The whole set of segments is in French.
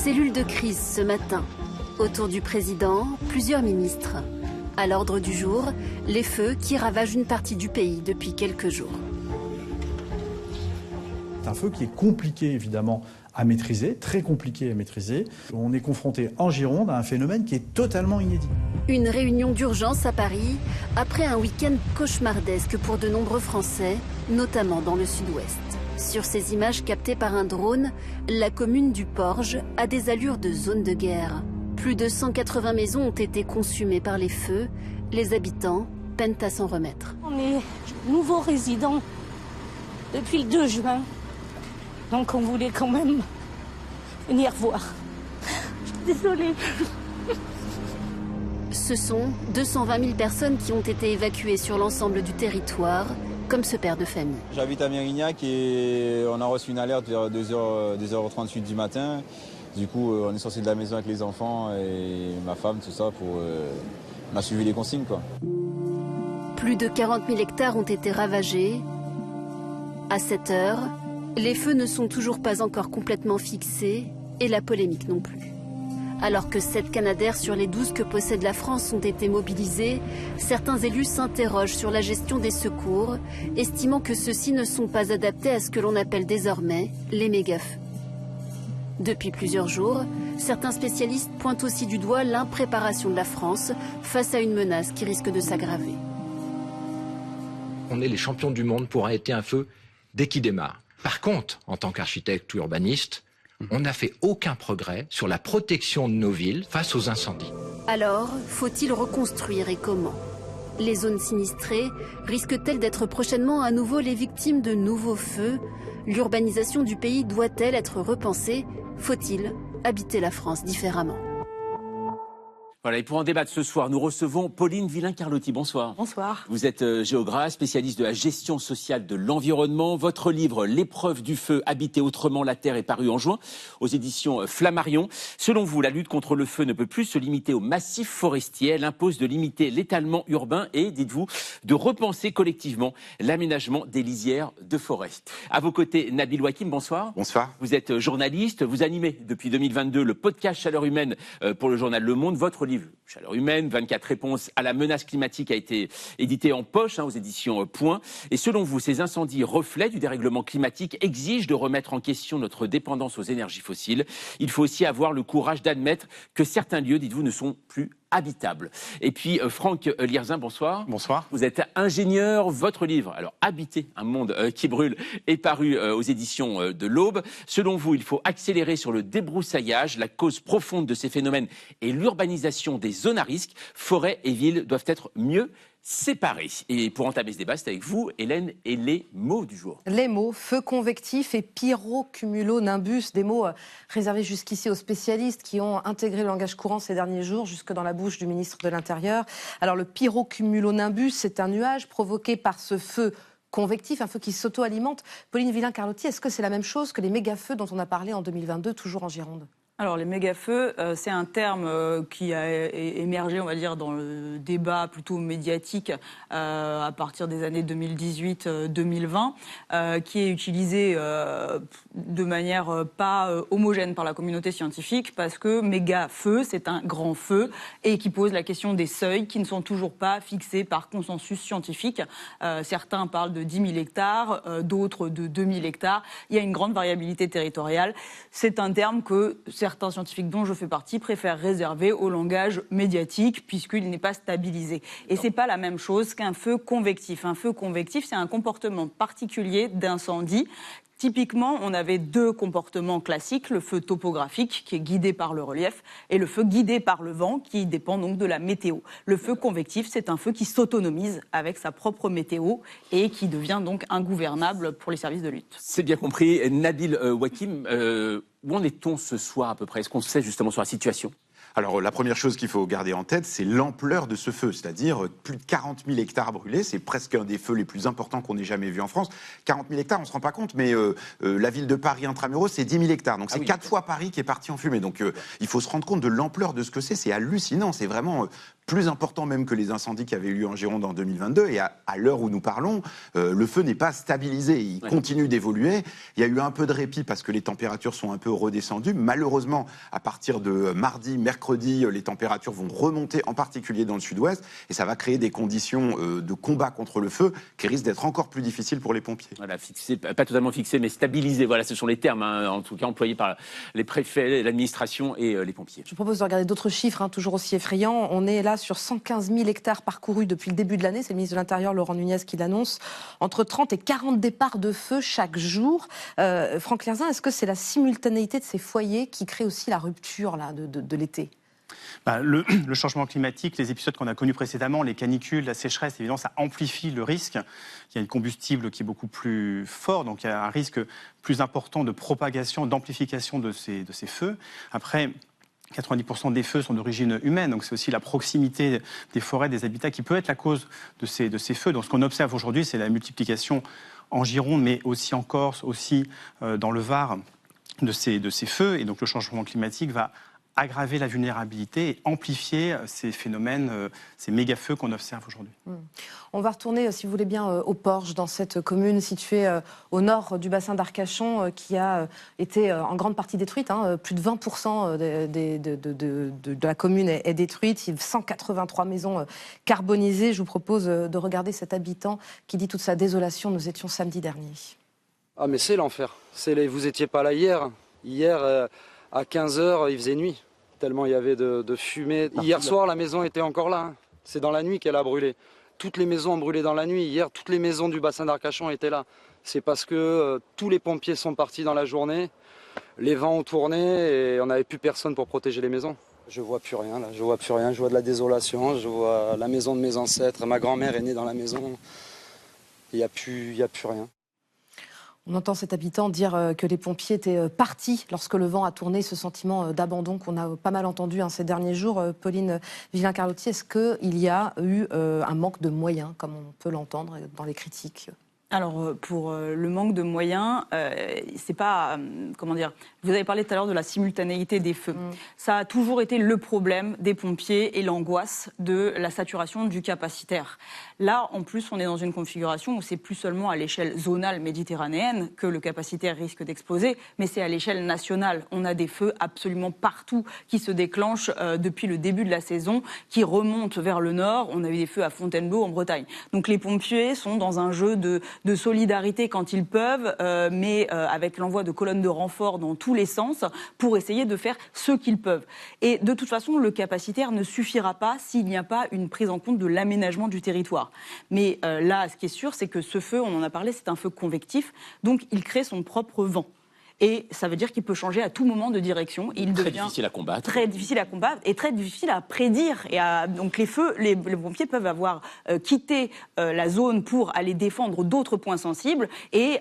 Cellule de crise ce matin. Autour du président, plusieurs ministres. À l'ordre du jour, les feux qui ravagent une partie du pays depuis quelques jours. C'est un feu qui est compliqué évidemment à maîtriser, très compliqué à maîtriser. On est confronté en Gironde à un phénomène qui est totalement inédit. Une réunion d'urgence à Paris après un week-end cauchemardesque pour de nombreux Français, notamment dans le sud-ouest. Sur ces images captées par un drone, la commune du Porge a des allures de zone de guerre. Plus de 180 maisons ont été consumées par les feux. Les habitants peinent à s'en remettre. On est nouveaux résidents depuis le 2 juin. Donc on voulait quand même venir voir. Je suis désolée. Ce sont 220 000 personnes qui ont été évacuées sur l'ensemble du territoire, comme ce père de famille. J'habite à Mérignac et on a reçu une alerte vers 2h38 du matin. Du coup, on est sorti de la maison avec les enfants et ma femme, tout ça, on a suivi les consignes, quoi. Plus de 40 000 hectares ont été ravagés. À 7 heures, les feux ne sont toujours pas encore complètement fixés et la polémique non plus. Alors que 7 Canadair sur les 12 que possède la France ont été mobilisés, certains élus s'interrogent sur la gestion des secours, estimant que ceux-ci ne sont pas adaptés à ce que l'on appelle désormais les méga-feux. Depuis plusieurs jours, certains spécialistes pointent aussi du doigt l'impréparation de la France face à une menace qui risque de s'aggraver. On est les champions du monde pour arrêter un feu dès qu'il démarre. Par contre, en tant qu'architecte ou urbaniste, on n'a fait aucun progrès sur la protection de nos villes face aux incendies. Alors, faut-il reconstruire et comment ? Les zones sinistrées risquent-elles d'être prochainement à nouveau les victimes de nouveaux feux ? L'urbanisation du pays doit-elle être repensée ? Faut-il habiter la France différemment ? Voilà, et pour en débattre ce soir, nous recevons Pauline Villain-Carlotti. Bonsoir. Bonsoir. Vous êtes géographe, spécialiste de la gestion sociale de l'environnement. Votre livre « L'épreuve du feu, habiter autrement la Terre » est paru en juin aux éditions Flammarion. Selon vous, la lutte contre le feu ne peut plus se limiter aux massifs forestiers. Elle impose de limiter l'étalement urbain et, dites-vous, de repenser collectivement l'aménagement des lisières de forêt. À vos côtés, Nabil Wakim, bonsoir. Bonsoir. Vous êtes journaliste, vous animez depuis 2022 le podcast Chaleur humaine pour le journal Le Monde. Votre livre Chaleur humaine, 24 réponses à la menace climatique a été édité en poche aux éditions Point. Et selon vous, ces incendies reflets du dérèglement climatique exigent de remettre en question notre dépendance aux énergies fossiles. Il faut aussi avoir le courage d'admettre que certains lieux, dites-vous, ne sont plus habitable. Et puis Franck Lierzin, bonsoir. Bonsoir. Vous êtes ingénieur. Votre livre, alors Habiter un monde qui brûle, est paru aux éditions de l'Aube. Selon vous, il faut accélérer sur le débroussaillage. La cause profonde de ces phénomènes est l'urbanisation des zones à risque. Forêts et villes doivent être mieux séparés. Et pour entamer ce débat, c'est avec vous, Hélène, et les mots du jour. Les mots, feu convectif et pyrocumulonimbus, des mots réservés jusqu'ici aux spécialistes qui ont intégré le langage courant ces derniers jours, jusque dans la bouche du ministre de l'Intérieur. Alors le pyrocumulonimbus, c'est un nuage provoqué par ce feu convectif, un feu qui s'auto-alimente. Pauline Villain-Carlotti, est-ce que c'est la même chose que les méga-feux dont on a parlé en 2022, toujours en Gironde ? Alors les méga-feux, c'est un terme qui a émergé, on va dire, dans le débat plutôt médiatique à partir des années 2018-2020, qui est utilisé de manière pas homogène par la communauté scientifique, parce que méga-feu, c'est un grand feu, et qui pose la question des seuils qui ne sont toujours pas fixés par consensus scientifique. Certains parlent de 10 000 hectares, d'autres de 2 000 hectares. Il y a une grande variabilité territoriale. C'est un terme que certains scientifiques dont je fais partie préfèrent réserver au langage médiatique puisqu'il n'est pas stabilisé. Et c'est pas la même chose qu'un feu convectif. Un feu convectif, c'est un comportement particulier d'incendie. Typiquement, on avait deux comportements classiques, le feu topographique qui est guidé par le relief et le feu guidé par le vent qui dépend donc de la météo. Le feu convectif, c'est un feu qui s'autonomise avec sa propre météo et qui devient donc ingouvernable pour les services de lutte. C'est bien compris. Nabil Wakim, où en est-on ce soir à peu près ? Est-ce qu'on sait justement sur la situation ? Alors la première chose qu'il faut garder en tête, c'est l'ampleur de ce feu, c'est-à-dire plus de 40 000 hectares brûlés, c'est presque un des feux les plus importants qu'on ait jamais vu en France. 40 000 hectares, on ne se rend pas compte, mais la ville de Paris intramuros, c'est 10 000 hectares, donc c'est 4 fois Paris qui est parti en fumée. Donc il faut se rendre compte de l'ampleur de ce que c'est hallucinant, c'est vraiment plus important même que les incendies qui avaient eu lieu en Gironde en 2022. Et à l'heure où nous parlons, le feu n'est pas stabilisé. Il continue d'évoluer. Il y a eu un peu de répit parce que les températures sont un peu redescendues. Malheureusement, à partir de mardi, mercredi, les températures vont remonter, en particulier dans le sud-ouest. Et ça va créer des conditions de combat contre le feu qui risquent d'être encore plus difficiles pour les pompiers. Voilà, fixé, pas totalement fixé, mais stabilisé. Voilà, ce sont les termes, hein, en tout cas employés par les préfets, l'administration et les pompiers. Je vous propose de regarder d'autres chiffres, hein, toujours aussi effrayants. On est là sur 115 000 hectares parcourus depuis le début de l'année. C'est le ministre de l'Intérieur, Laurent Nunez, qui l'annonce. Entre 30 et 40 départs de feu chaque jour. Franck Lerzin, est-ce que c'est la simultanéité de ces foyers qui crée aussi la rupture là, de l'été ? Le changement climatique, les épisodes qu'on a connus précédemment, les canicules, la sécheresse, évidemment, ça amplifie le risque. Il y a un combustible qui est beaucoup plus fort, donc il y a un risque plus important de propagation, d'amplification de ces feux. Après, 90% des feux sont d'origine humaine, donc c'est aussi la proximité des forêts, des habitats qui peut être la cause de ces feux. Donc ce qu'on observe aujourd'hui, c'est la multiplication en Gironde, mais aussi en Corse, aussi dans le Var, de ces feux. Et donc le changement climatique va aggraver la vulnérabilité et amplifier ces phénomènes, ces méga-feux qu'on observe aujourd'hui. On va retourner, si vous voulez bien, au Porge, dans cette commune située au nord du bassin d'Arcachon, qui a été en grande partie détruite. Hein. Plus de 20% de la commune est détruite. Il y a 183 maisons carbonisées. Je vous propose de regarder cet habitant qui dit toute sa désolation. Nous étions samedi dernier. Ah mais c'est l'enfer. Vous n'étiez pas là hier. Hier, à 15h, il faisait nuit. Tellement il y avait de fumée. Hier soir, la maison était encore là. Hein. C'est dans la nuit qu'elle a brûlé. Toutes les maisons ont brûlé dans la nuit. Hier, toutes les maisons du bassin d'Arcachon étaient là. C'est parce que tous les pompiers sont partis dans la journée. Les vents ont tourné et on n'avait plus personne pour protéger les maisons. Je vois plus rien là. Je vois plus rien. Je vois de la désolation. Je vois la maison de mes ancêtres. Ma grand-mère est née dans la maison. Il n'y a plus rien. On entend cet habitant dire que les pompiers étaient partis lorsque le vent a tourné, ce sentiment d'abandon qu'on a pas mal entendu ces derniers jours. Pauline Villain-Carlotti, est-ce qu'il y a eu un manque de moyens, comme on peut l'entendre dans les critiques ? Alors, pour le manque de moyens, c'est pas... comment dire ? Vous avez parlé tout à l'heure de la simultanéité des feux. Ça a toujours été le problème des pompiers et l'angoisse de la saturation du capacitaire. Là, en plus, on est dans une configuration où c'est plus seulement à l'échelle zonale méditerranéenne que le capacitaire risque d'exploser, mais c'est à l'échelle nationale. On a des feux absolument partout qui se déclenchent depuis le début de la saison, qui remontent vers le nord. On a eu des feux à Fontainebleau en Bretagne. Donc les pompiers sont dans un jeu de solidarité quand ils peuvent, mais avec l'envoi de colonnes de renfort dans tous les sens pour essayer de faire ce qu'ils peuvent. Et de toute façon, le capacitaire ne suffira pas s'il n'y a pas une prise en compte de l'aménagement du territoire. Mais là, ce qui est sûr, c'est que ce feu, on en a parlé, c'est un feu convectif, donc il crée son propre vent. Et ça veut dire qu'il peut changer à tout moment de direction. Il devient difficile à combattre. Très difficile à combattre et très difficile à prédire. Et donc les feux, les pompiers peuvent avoir quitté la zone pour aller défendre d'autres points sensibles. Et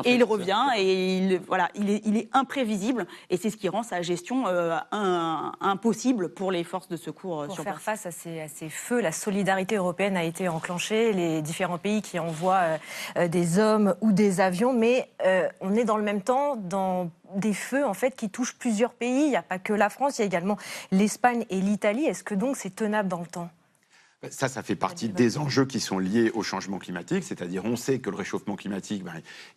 il revient. Il est imprévisible. Et c'est ce qui rend sa gestion impossible pour les forces de secours pour sur faire place. face à ces feux, la solidarité européenne a été enclenchée. Les différents pays qui envoient des hommes ou des avions. Mais on est dans le même temps dans des feux en fait qui touchent plusieurs pays. Il n'y a pas que la France, il y a également l'Espagne et l'Italie. Est-ce que donc c'est tenable dans le temps ? Ça fait partie des enjeux qui sont liés au changement climatique, c'est-à-dire on sait que le réchauffement climatique,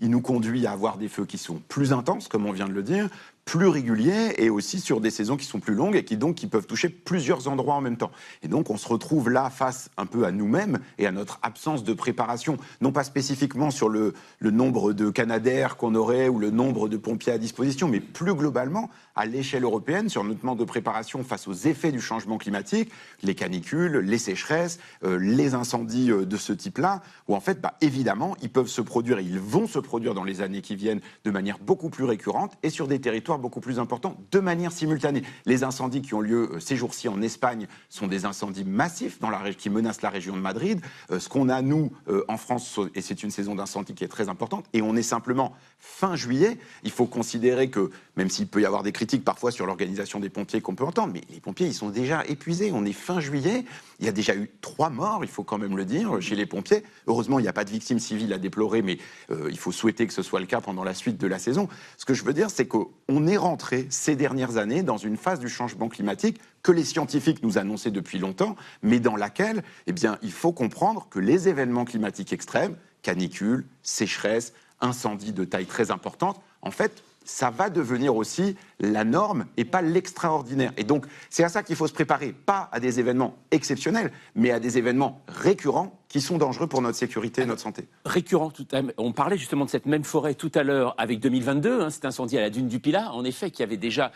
il nous conduit à avoir des feux qui sont plus intenses, comme on vient de le dire, plus réguliers et aussi sur des saisons qui sont plus longues et qui peuvent toucher plusieurs endroits en même temps. Et donc on se retrouve là face un peu à nous-mêmes et à notre absence de préparation, non pas spécifiquement sur le nombre de canadaires qu'on aurait ou le nombre de pompiers à disposition, mais plus globalement à l'échelle européenne sur notre manque de préparation face aux effets du changement climatique, les canicules, les sécheresses, les incendies de ce type-là, où en fait, évidemment, ils peuvent se produire et ils vont se produire dans les années qui viennent de manière beaucoup plus récurrente et sur des territoires beaucoup plus importants de manière simultanée. Les incendies qui ont lieu ces jours-ci en Espagne sont des incendies massifs qui menacent la région de Madrid. Ce qu'on a, nous, en France, et c'est une saison d'incendie qui est très importante, et on est simplement fin juillet, il faut considérer que, même s'il peut y avoir des critiques parfois sur l'organisation des pompiers qu'on peut entendre, mais les pompiers, ils sont déjà épuisés. On est fin juillet, il y a déjà eu 3 morts, il faut quand même le dire, chez les pompiers. Heureusement, il n'y a pas de victimes civiles à déplorer, mais il faut souhaiter que ce soit le cas pendant la suite de la saison. Ce que je veux dire, c'est qu'on on est rentré ces dernières années dans une phase du changement climatique que les scientifiques nous annonçaient depuis longtemps, mais dans laquelle, eh bien, il faut comprendre que les événements climatiques extrêmes, canicules, sécheresses, incendies de taille très importante, en fait, ça va devenir aussi la norme et pas l'extraordinaire. Et donc, c'est à ça qu'il faut se préparer, pas à des événements exceptionnels, mais à des événements récurrents qui sont dangereux pour notre sécurité et notre santé. Récurrents, on parlait justement de cette même forêt tout à l'heure avec 2022, cet incendie à la dune du Pilat, en effet, qui avait déjà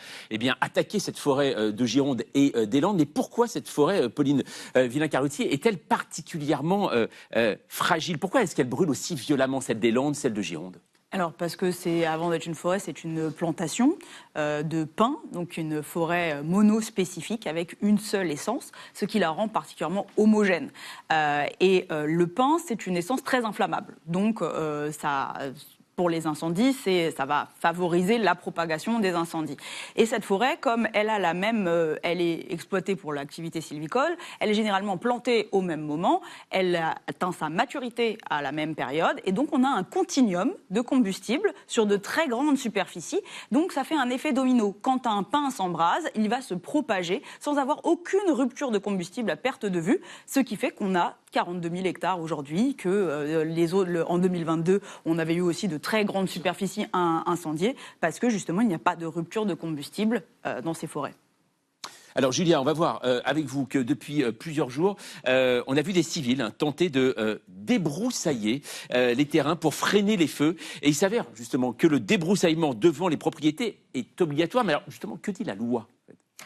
attaqué cette forêt de Gironde et des Landes. Mais pourquoi cette forêt, Pauline Villain-Carlotti, est-elle particulièrement fragile? Pourquoi est-ce qu'elle brûle aussi violemment, celle des Landes, celle de Gironde? Alors parce que avant d'être une forêt, c'est une plantation de pins, donc une forêt monospécifique avec une seule essence, ce qui la rend particulièrement homogène. Le pin, c'est une essence très inflammable, donc pour les incendies, ça va favoriser la propagation des incendies. Et cette forêt, comme elle est exploitée pour l'activité sylvicole, elle est généralement plantée au même moment, elle atteint sa maturité à la même période, et donc on a un continuum de combustible sur de très grandes superficies. Donc ça fait un effet domino. Quand un pin s'embrase, il va se propager sans avoir aucune rupture de combustible à perte de vue, ce qui fait qu'on a 42 000 hectares aujourd'hui, en 2022, on avait eu aussi de très grandes superficies incendiées, parce que justement, il n'y a pas de rupture de combustible dans ces forêts. Alors Julia, on va voir avec vous que depuis plusieurs jours, on a vu des civils tenter de débroussailler les terrains pour freiner les feux. Et il s'avère justement que le débroussaillement devant les propriétés est obligatoire. Mais alors justement, que dit la loi ?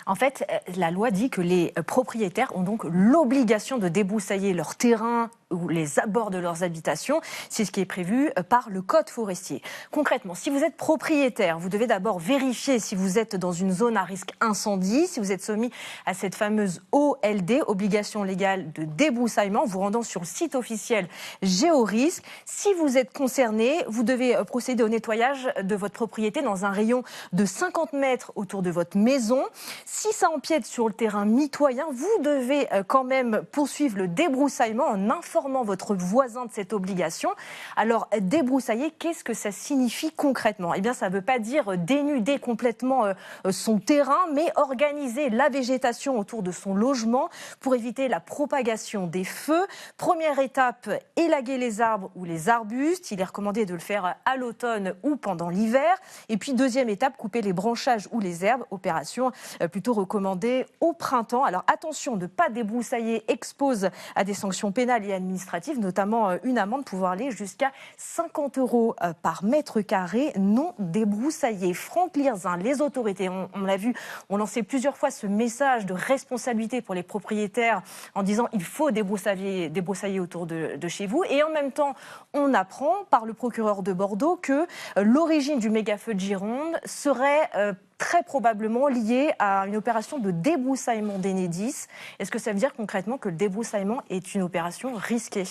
En fait, la loi dit que les propriétaires ont donc l'obligation de débroussailler leur terrain ou les abords de leurs habitations. C'est ce qui est prévu par le Code forestier. Concrètement, si vous êtes propriétaire, vous devez d'abord vérifier si vous êtes dans une zone à risque incendie, si vous êtes soumis à cette fameuse OLD, obligation légale de débroussaillement, vous rendant sur le site officiel Géorisque. Si vous êtes concerné, vous devez procéder au nettoyage de votre propriété dans un rayon de 50 mètres autour de votre maison. Si ça empiète sur le terrain mitoyen, vous devez quand même poursuivre le débroussaillement en informant votre voisin de cette obligation. Alors, débroussailler, qu'est-ce que ça signifie concrètement ? Eh bien, ça ne veut pas dire dénuder complètement son terrain, mais organiser la végétation autour de son logement pour éviter la propagation des feux. Première étape, élaguer les arbres ou les arbustes. Il est recommandé de le faire à l'automne ou pendant l'hiver. Et puis, deuxième étape, couper les branchages ou les herbes. Opération plutôt recommandée au printemps. Alors, attention, ne pas débroussailler expose à des sanctions pénales et administrative, notamment une amende pouvant aller jusqu'à 50 € par mètre carré non débroussaillé. Franck Lirzin, les autorités, on l'a vu, ont lancé plusieurs fois ce message de responsabilité pour les propriétaires en disant il faut débroussailler autour de chez vous. Et en même temps, on apprend par le procureur de Bordeaux que l'origine du méga-feu de Gironde serait très probablement liée à une opération de débroussaillement d'Enedis. Est-ce que ça veut dire concrètement que le débroussaillement est une opération risquée ?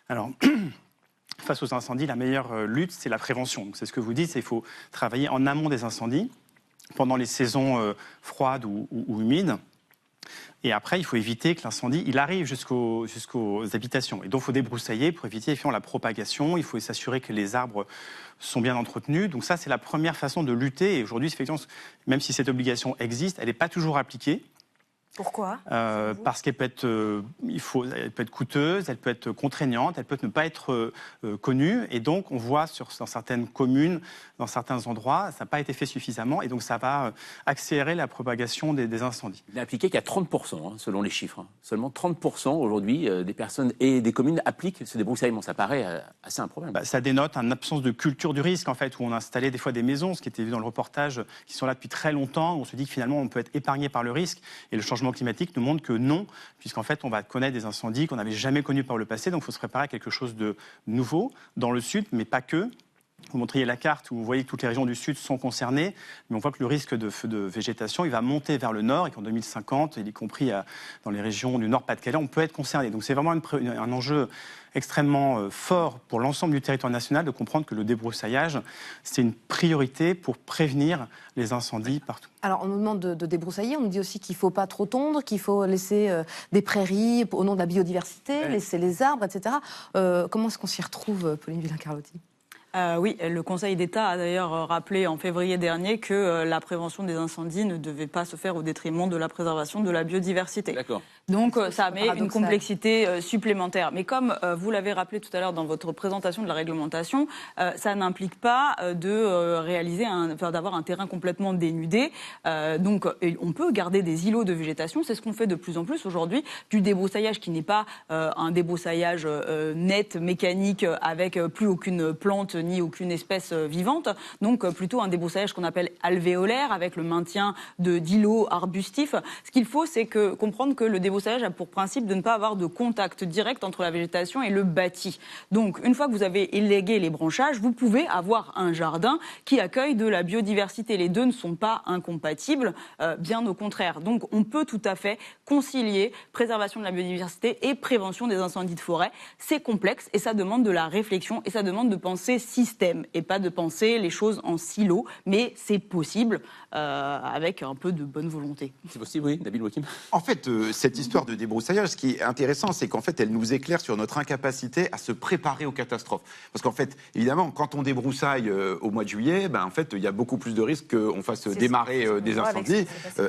Alors, face aux incendies, la meilleure lutte, c'est la prévention. Donc, c'est ce que vous dites, c'est qu'il faut travailler en amont des incendies, pendant les saisons froides ou humides. Et après, il faut éviter que l'incendie il arrive jusqu'aux habitations. Et donc, il faut débroussailler pour éviter la propagation. Il faut s'assurer que les arbres sont bien entretenus. Donc ça, c'est la première façon de lutter. Et aujourd'hui, effectivement, même si cette obligation existe, elle n'est pas toujours appliquée. Pourquoi ? Parce qu'elle peut être, elle peut être coûteuse, elle peut être contraignante, elle peut ne pas être connue. Et donc, on voit dans certaines communes, dans certains endroits, ça n'a pas été fait suffisamment. Et donc, ça va accélérer la propagation des incendies. Il n'est appliqué qu'à 30%, selon les chiffres. Seulement 30% aujourd'hui des personnes et des communes appliquent ce débroussaillement. Ça paraît assez improbable. Ça dénote une absence de culture du risque, en fait, où on a installé des fois des maisons, ce qui était vu dans le reportage, qui sont là depuis très longtemps. Où on se dit que finalement, on peut être épargné par le risque. Et le changement climatique nous montre que non, puisqu'en fait, on va connaître des incendies qu'on n'avait jamais connus par le passé. Donc, il faut se préparer à quelque chose de nouveau dans le sud, mais pas que. Vous montriez la carte où vous voyez que toutes les régions du sud sont concernées, mais on voit que le risque de feu de végétation, il va monter vers le nord et qu'en 2050, y compris dans les régions du Nord-Pas-de-Calais, on peut être concerné. Donc, c'est vraiment un enjeu extrêmement fort pour l'ensemble du territoire national de comprendre que le débroussaillage, c'est une priorité pour prévenir les incendies partout. Alors, on nous demande de débroussailler, on nous dit aussi qu'il ne faut pas trop tondre, qu'il faut laisser des prairies au nom de la biodiversité, laisser les arbres, etc. Comment est-ce qu'on s'y retrouve, Pauline Villain-Carlotti ? Oui, le Conseil d'État a d'ailleurs rappelé en février dernier que la prévention des incendies ne devait pas se faire au détriment de la préservation de la biodiversité. D'accord. Donc ça met une complexité supplémentaire. Mais comme vous l'avez rappelé tout à l'heure dans votre présentation de la réglementation, ça n'implique pas d'avoir un terrain complètement dénudé. Donc on peut garder des îlots de végétation. C'est ce qu'on fait de plus en plus aujourd'hui. Du débroussaillage qui n'est pas un débroussaillage net, mécanique, avec plus aucune plante ni aucune espèce vivante. Donc plutôt un débroussaillage qu'on appelle alvéolaire, avec le maintien d'îlots arbustifs. Ce qu'il faut, c'est comprendre que le débroussaillage a pour principe de ne pas avoir de contact direct entre la végétation et le bâti. Donc une fois que vous avez élégué les branchages, vous pouvez avoir un jardin qui accueille de la biodiversité. Les deux ne sont pas incompatibles, bien au contraire. Donc on peut tout à fait concilier préservation de la biodiversité et prévention des incendies de forêt. C'est complexe et ça demande de la réflexion et ça demande de penser système et pas de penser les choses en silo, mais c'est possible avec un peu de bonne volonté. C'est possible, oui, Nabil Wakim. En fait, cette histoire de débroussaillage, ce qui est intéressant, c'est qu'en fait, elle nous éclaire sur notre incapacité à se préparer aux catastrophes. Parce qu'en fait, évidemment, quand on débroussaille au mois de juillet, en fait, il y a beaucoup plus de risques qu'on fasse démarrer des incendies.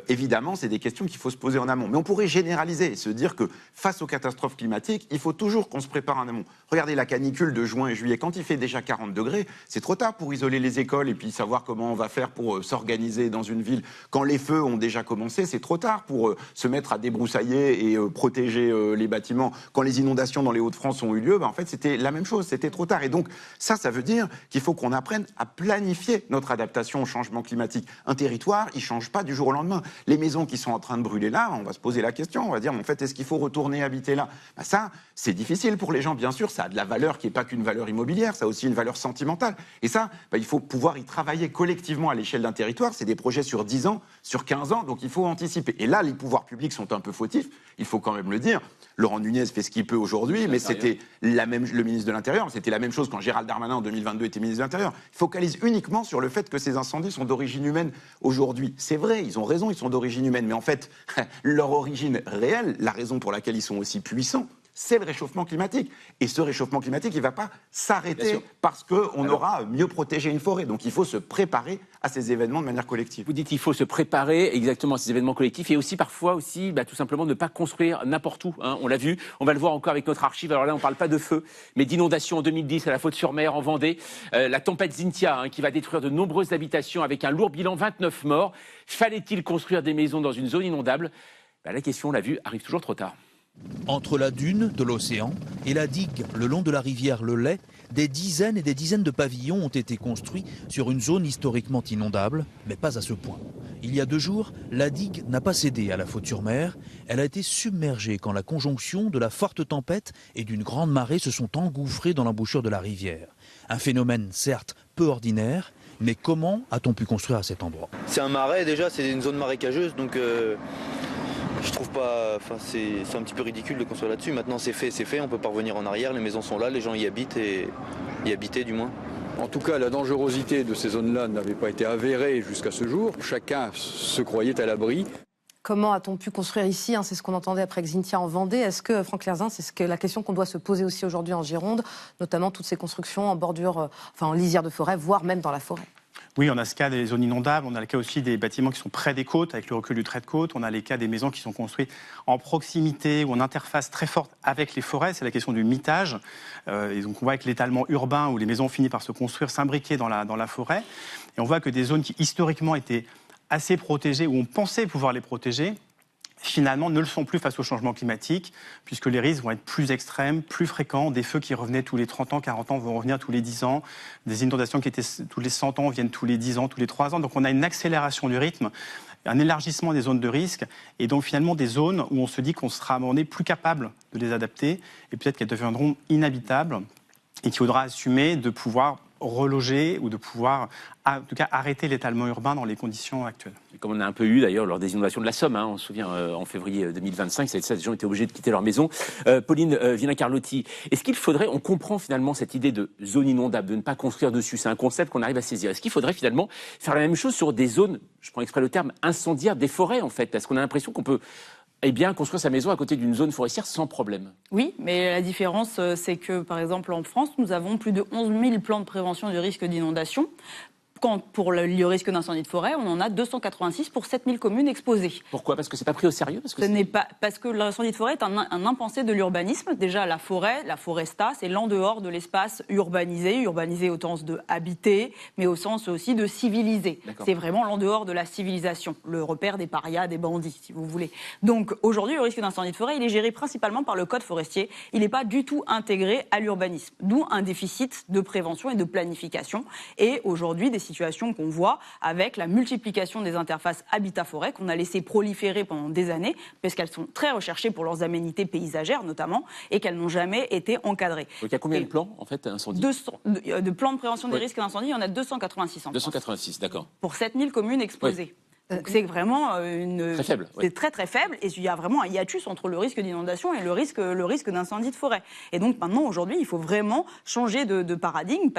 Évidemment, c'est des questions qu'il faut se poser en amont. Mais on pourrait généraliser et se dire que face aux catastrophes climatiques, il faut toujours qu'on se prépare en amont. Regardez la canicule de juin et juillet, quand il fait déjà 40 degrés, c'est trop tard pour isoler les écoles et puis savoir comment on va faire pour s'organiser dans une ville. Quand les feux ont déjà commencé, c'est trop tard pour se mettre à débroussailler et protéger les bâtiments. Quand les inondations dans les Hauts-de-France ont eu lieu, en fait, c'était la même chose, c'était trop tard. Et donc, ça veut dire qu'il faut qu'on apprenne à planifier notre adaptation au changement climatique. Un territoire, il ne change pas du jour au lendemain. Les maisons qui sont en train de brûler là, on va se poser la question, on va dire, en fait, est-ce qu'il faut retourner habiter là ? Ça, c'est difficile pour les gens, bien sûr, ça a de la valeur qui n'est pas qu'une valeur immobilière, ça a aussi une valeur sentimentale. Et ça, il faut pouvoir y travailler collectivement à l'échelle d'un territoire. C'est des projets sur 10 ans, sur 15 ans, donc il faut anticiper. Et là, les pouvoirs publics sont un peu fautifs, il faut quand même le dire. Laurent Nunez fait ce qu'il peut aujourd'hui, mais c'était le ministre de l'Intérieur, c'était la même chose quand Gérald Darmanin en 2022 était ministre de l'Intérieur. Il focalise uniquement sur le fait que ces incendies sont d'origine humaine aujourd'hui. C'est vrai, ils ont raison, ils sont d'origine humaine, mais en fait, leur origine réelle, la raison pour laquelle ils sont aussi puissants, c'est le réchauffement climatique. Et ce réchauffement climatique, il ne va pas s'arrêter parce qu'on aura mieux protégé une forêt. Donc il faut se préparer à ces événements de manière collective. Vous dites qu'il faut se préparer exactement à ces événements collectifs et aussi parfois tout simplement ne pas construire n'importe où. On l'a vu, on va le voir encore avec notre archive. Alors là, on ne parle pas de feu, mais d'inondation en 2010 à la Faute-sur-Mer en Vendée. La tempête Xynthia qui va détruire de nombreuses habitations avec un lourd bilan, 29 morts. Fallait-il construire des maisons dans une zone inondable ? La question, on l'a vu, arrive toujours trop tard. Entre la dune de l'océan et la digue le long de la rivière Le Lay, des dizaines et des dizaines de pavillons ont été construits sur une zone historiquement inondable, mais pas à ce point. Il y a 2 jours, la digue n'a pas cédé à la Faute-sur-Mer. Elle a été submergée quand la conjonction de la forte tempête et d'une grande marée se sont engouffrés dans l'embouchure de la rivière. Un phénomène certes peu ordinaire, mais comment a-t-on pu construire à cet endroit ? C'est un marais déjà, c'est une zone marécageuse, donc je trouve pas, c'est un petit peu ridicule de construire là-dessus. Maintenant c'est fait, on peut pas revenir en arrière, les maisons sont là, les gens y habitent et y habitaient du moins. En tout cas, la dangerosité de ces zones-là n'avait pas été avérée jusqu'à ce jour. Chacun se croyait à l'abri. Comment a-t-on pu construire ici ? C'est ce qu'on entendait après Xynthia en Vendée. Est-ce que, Franck Lerzin, c'est la question qu'on doit se poser aussi aujourd'hui en Gironde, notamment toutes ces constructions en bordure, en lisière de forêt, voire même dans la forêt ? Oui, on a ce cas des zones inondables, on a le cas aussi des bâtiments qui sont près des côtes, avec le recul du trait de côte, on a les cas des maisons qui sont construites en proximité ou en interface très forte avec les forêts, c'est la question du mitage. Et donc on voit avec l'étalement urbain où les maisons finissent par se construire, s'imbriquer dans la forêt. Et on voit que des zones qui historiquement étaient assez protégées, où on pensait pouvoir les protéger, finalement ne le sont plus face au changement climatique, puisque les risques vont être plus extrêmes, plus fréquents. Des feux qui revenaient tous les 30 ans, 40 ans vont revenir tous les 10 ans. Des inondations qui étaient tous les 100 ans viennent tous les 10 ans, tous les 3 ans. Donc on a une accélération du rythme, un élargissement des zones de risque, et donc finalement des zones où on se dit qu'on sera à un moment donné plus capable de les adapter, et peut-être qu'elles deviendront inhabitables, et qu'il faudra assumer de pouvoir reloger ou de pouvoir, en tout cas, arrêter l'étalement urbain dans les conditions actuelles. Et comme on a un peu eu d'ailleurs lors des inondations de la Somme, on se souvient en février 2025, ça, des gens étaient obligés de quitter leur maison. Pauline Villain-Carlotti, est-ce qu'il faudrait, on comprend finalement cette idée de zone inondable, de ne pas construire dessus, c'est un concept qu'on arrive à saisir. Est-ce qu'il faudrait finalement faire la même chose sur des zones, je prends exprès le terme, incendiaires, des forêts en fait ? Parce qu'on a l'impression qu'on peut Eh bien, construire sa maison à côté d'une zone forestière sans problème. Oui, mais la différence, c'est que, par exemple, en France, nous avons plus de 11 000 plans de prévention du risque d'inondation. Quand, pour le risque d'incendie de forêt, on en a 286 pour 7000 communes exposées. Pourquoi ? Parce que c'est pas pris au sérieux ? Parce que l'incendie de forêt est un impensé de l'urbanisme. Déjà, la foresta, c'est l'en dehors de l'espace urbanisé au sens de habiter, mais au sens aussi de civiliser. C'est vraiment l'en dehors de la civilisation, le repère des parias, des bandits, si vous voulez. Donc aujourd'hui, le risque d'incendie de forêt, il est géré principalement par le code forestier. Il n'est pas du tout intégré à l'urbanisme, d'où un déficit de prévention et de planification. Et aujourd'hui, des situations qu'on voit avec la multiplication des interfaces habitat-forêt qu'on a laissé proliférer pendant des années, parce qu'elles sont très recherchées pour leurs aménités paysagères notamment, et qu'elles n'ont jamais été encadrées. Donc il y a combien de plans, en fait, incendie ? De plans de prévention des risques d'incendie, il y en a 286 en France. 286, d'accord. Pour 7000 communes exposées. Oui. Donc c'est vraiment très faible. C'est très faible, et il y a vraiment un hiatus entre le risque d'inondation et le risque d'incendie de forêt. Et donc maintenant, aujourd'hui, il faut vraiment changer de paradigme,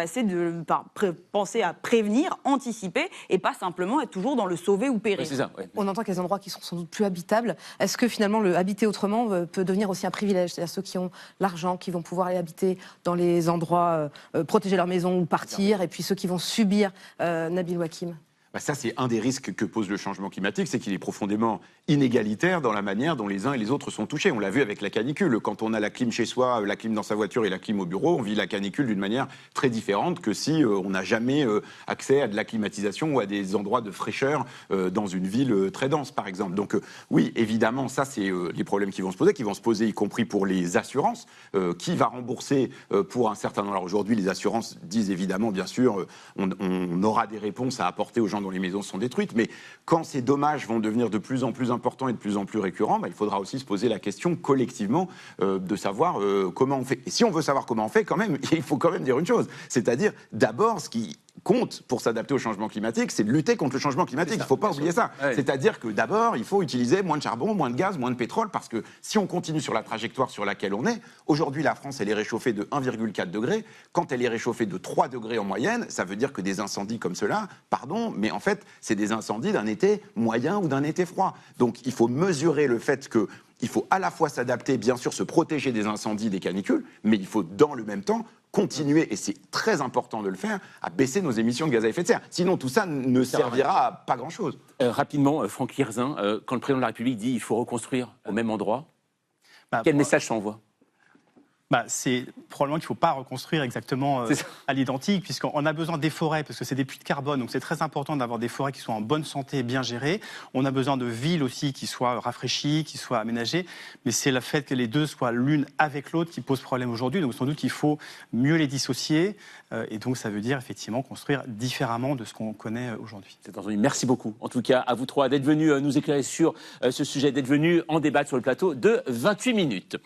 penser à prévenir, anticiper, et pas simplement être toujours dans le sauver ou périr. Oui, c'est ça, ouais. On entend qu'il y a des endroits qui sont sans doute plus habitables. Est-ce que finalement le habiter autrement peut devenir aussi un privilège ? C'est-à-dire ceux qui ont l'argent, qui vont pouvoir aller habiter dans les endroits, protéger leur maison ou partir, et puis ceux qui vont subir, Nabil Wakim. Ça, c'est un des risques que pose le changement climatique, c'est qu'il est profondément inégalitaire dans la manière dont les uns et les autres sont touchés. On l'a vu avec la canicule. Quand on a la clim chez soi, la clim dans sa voiture et la clim au bureau, on vit la canicule d'une manière très différente que si on n'a jamais accès à de la climatisation ou à des endroits de fraîcheur dans une ville très dense, par exemple. Donc oui, évidemment, ça, c'est les problèmes qui vont se poser, y compris pour les assurances. Qui va rembourser pour un certain nombre ? Alors aujourd'hui, les assurances disent évidemment, bien sûr, on aura des réponses à apporter aux gens dont les maisons sont détruites, mais quand ces dommages vont devenir de plus en plus importants et de plus en plus récurrents, il faudra aussi se poser la question collectivement de savoir comment on fait. Et si on veut savoir comment on fait, quand même, il faut quand même dire une chose, c'est-à-dire d'abord ce qui compte pour s'adapter au changement climatique, c'est de lutter contre le changement climatique. Il ne faut pas oublier ça. Ouais. C'est-à-dire que d'abord, il faut utiliser moins de charbon, moins de gaz, moins de pétrole, parce que si on continue sur la trajectoire sur laquelle on est, aujourd'hui la France, elle est réchauffée de 1,4 degré. Quand elle est réchauffée de 3 degrés en moyenne, ça veut dire que des incendies comme cela, pardon, mais en fait, c'est des incendies d'un été moyen ou d'un été froid. Donc il faut mesurer le fait que il faut à la fois s'adapter, bien sûr, se protéger des incendies, des canicules, mais il faut dans le même temps continuer, et c'est très important de le faire, à baisser nos émissions de gaz à effet de serre. Sinon, tout ça ne servira à pas grand-chose. Rapidement, Franck Hirzin, quand le président de la République dit qu'il faut reconstruire au même endroit, quel message s'envoie ? C'est probablement qu'il ne faut pas reconstruire exactement à l'identique, puisqu'on a besoin des forêts, parce que c'est des puits de carbone, donc c'est très important d'avoir des forêts qui soient en bonne santé et bien gérées. On a besoin de villes aussi qui soient rafraîchies, qui soient aménagées, mais c'est le fait que les deux soient l'une avec l'autre qui pose problème aujourd'hui, donc sans doute qu'il faut mieux les dissocier, et donc ça veut dire effectivement construire différemment de ce qu'on connaît aujourd'hui. C'est entendu. Merci beaucoup, en tout cas, à vous trois d'être venus nous éclairer sur ce sujet, d'être venus en débattre sur le plateau de 28 minutes.